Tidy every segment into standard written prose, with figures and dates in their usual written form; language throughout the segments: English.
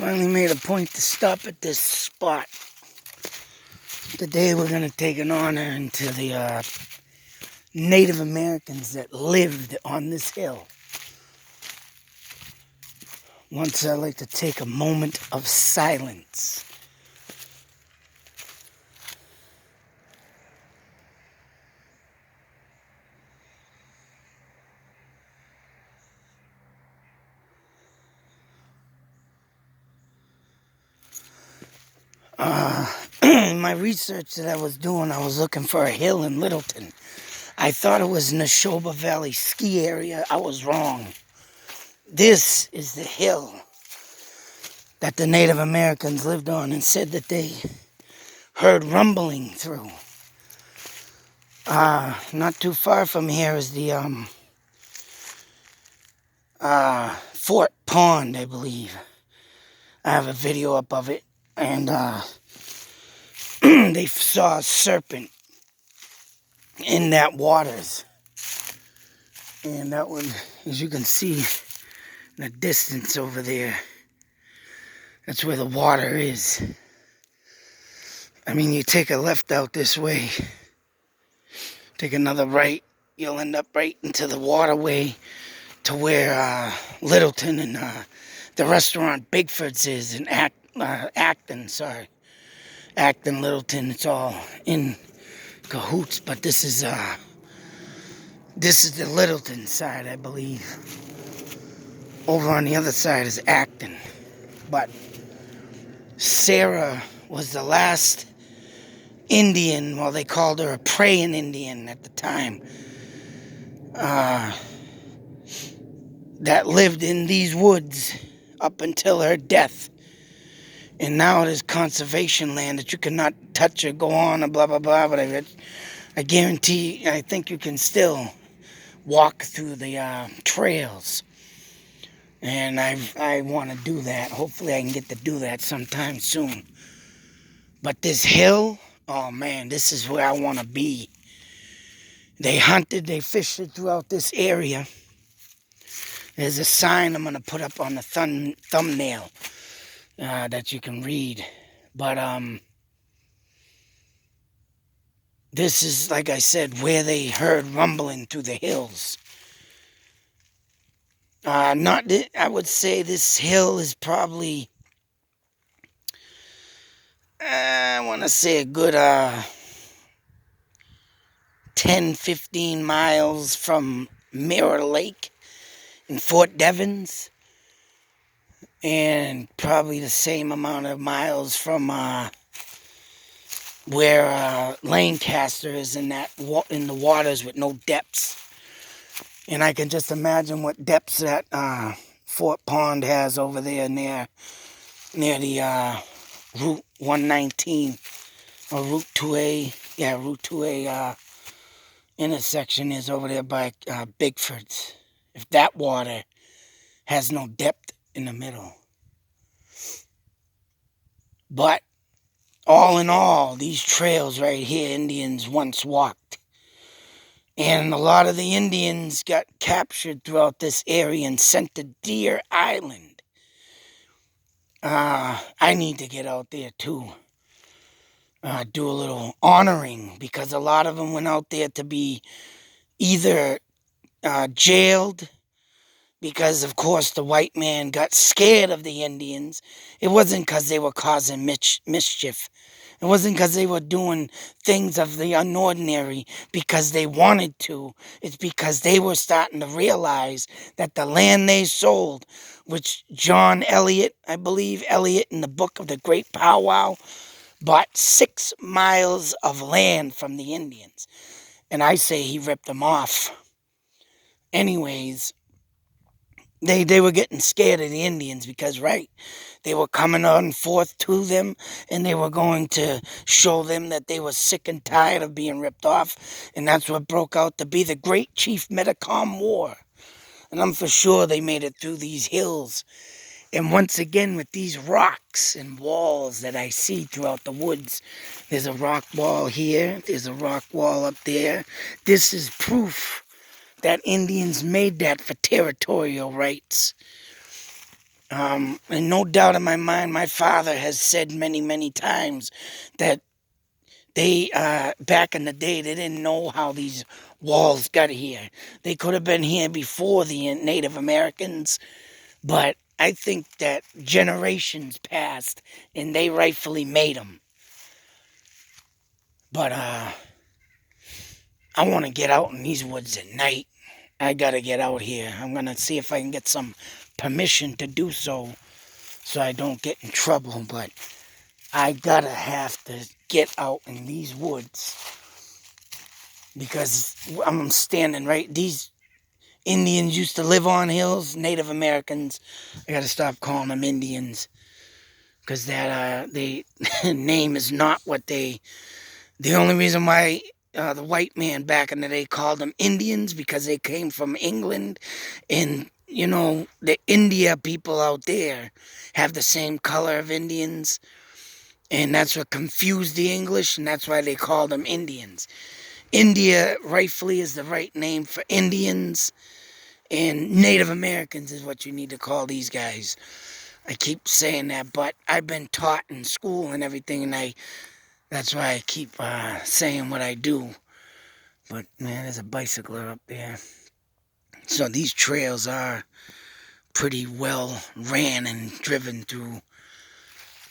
finally made a point to stop at this spot. Today we're going to take an honor into the Native Americans that lived on this hill. Once I'd like to take a moment of silence. In my research that I was doing, I was looking for a hill in Littleton. I thought it was Neshoba Valley ski area. I was wrong. This is the hill that the Native Americans lived on and said that they heard rumbling through. Not too far from here is the Fort Pond, I believe. I have a video up of it, and they saw a serpent in that waters. And that one, as you can see in the distance over there, that's where the water is. I mean, you take a left out this way, take another right, you'll end up right into the waterway to where Littleton and the restaurant Bigford's is in Acton, Acton, Littleton. It's all in cahoots, but this is the Littleton side, I believe. Over on the other side is Acton. But Sarah was the last Indian, well, they called her a praying Indian at the time, that lived in these woods up until her death. And now it is conservation land that you cannot touch or go on and blah, blah, blah. But I guarantee, I think you can still walk through the trails. And I want to do that. Hopefully I can get to do that sometime soon. But this hill, oh man, this is where I want to be. They hunted, they fished it throughout this area. There's a sign I'm going to put up on the thumbnail that you can read. But this is, like I said, where they heard rumbling through the hills. I would say this hill is probably, I want to say a good 10, 15 miles from Mirror Lake in Fort Devens, and probably the same amount of miles from where Lancaster is in the waters with no depths. And I can just imagine what depths that Fort Pond has over there near the Route 119 or Route 2A. Yeah, Route 2A intersection is over there by Bigford's. If that water has no depth in the middle. But all in all, these trails right here, Indians once walked. And a lot of the Indians got captured throughout this area and sent to Deer Island. I need to get out there too. Do a little honoring, because a lot of them went out there to be either jailed, because of course the white man got scared of the Indians. It wasn't because they were causing mischief. It wasn't because they were doing things of the unordinary because they wanted to. It's because they were starting to realize that the land they sold, which John Eliot, I believe, Eliot in the book of the Great Powwow, bought 6 miles of land from the Indians. And I say he ripped them off. Anyways, they were getting scared of the Indians because, right, they were coming on forth to them, and they were going to show them that they were sick and tired of being ripped off. And that's what broke out to be the Great Chief Metacom War. And I'm for sure they made it through these hills. And once again, with these rocks and walls that I see throughout the woods, there's a rock wall here, there's a rock wall up there. This is proof that Indians made that for territorial rights. And no doubt in my mind, my father has said many, many times that they, back in the day, they didn't know how these walls got here. They could have been here before the Native Americans, but I think that generations passed and they rightfully made them. But I want to get out in these woods at night. I gotta get out here. I'm gonna see if I can get some permission to do so I don't get in trouble. But I gotta have to get out in these woods because I'm standing right. These Indians used to live on hills. Native Americans. I gotta stop calling them Indians because that they name is not what they. The only reason why the white man back in the day called them Indians because they came from England, and you know the India people out there have the same color of Indians, and that's what confused the English, and that's why they called them Indians. India rightfully is the right name for Indians, and Native Americans is what you need to call these guys. I keep saying that, but I've been taught in school and everything, and that's why I keep saying what I do. But man, there's a bicycler up there. So these trails are pretty well ran and driven through.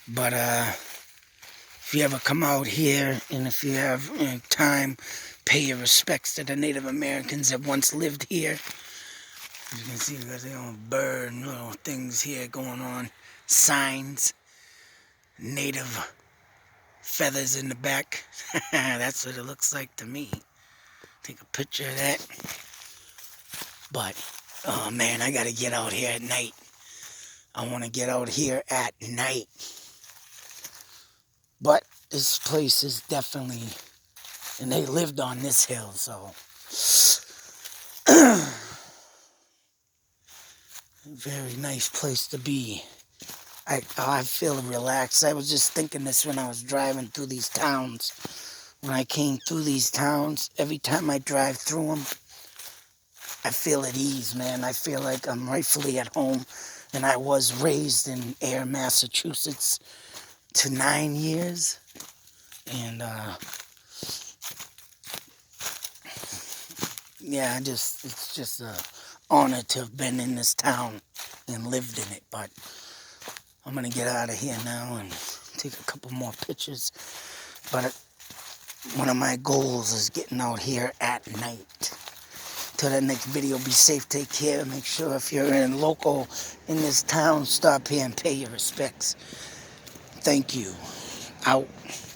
But if you ever come out here and if you have time, pay your respects to the Native Americans that once lived here. As you can see, there's bird and little things here going on. Signs. Native feathers in the back. That's what it looks like to me. Take a picture of that. But, oh man, I gotta get out here at night. I want to get out here at night. But this place is definitely, and they lived on this hill, so. Very nice place to be. I feel relaxed. I was just thinking this when I was driving through these towns. When I came through these towns, every time I drive through them, I feel at ease, man. I feel like I'm rightfully at home. And I was raised in Ayer, Massachusetts to 9 years. And, yeah, it's just an honor to have been in this town and lived in it. But I'm going to get out of here now and take a couple more pictures. But one of my goals is getting out here at night. Till the next video, be safe, take care. Make sure if you're local in this town, stop here and pay your respects. Thank you. Out.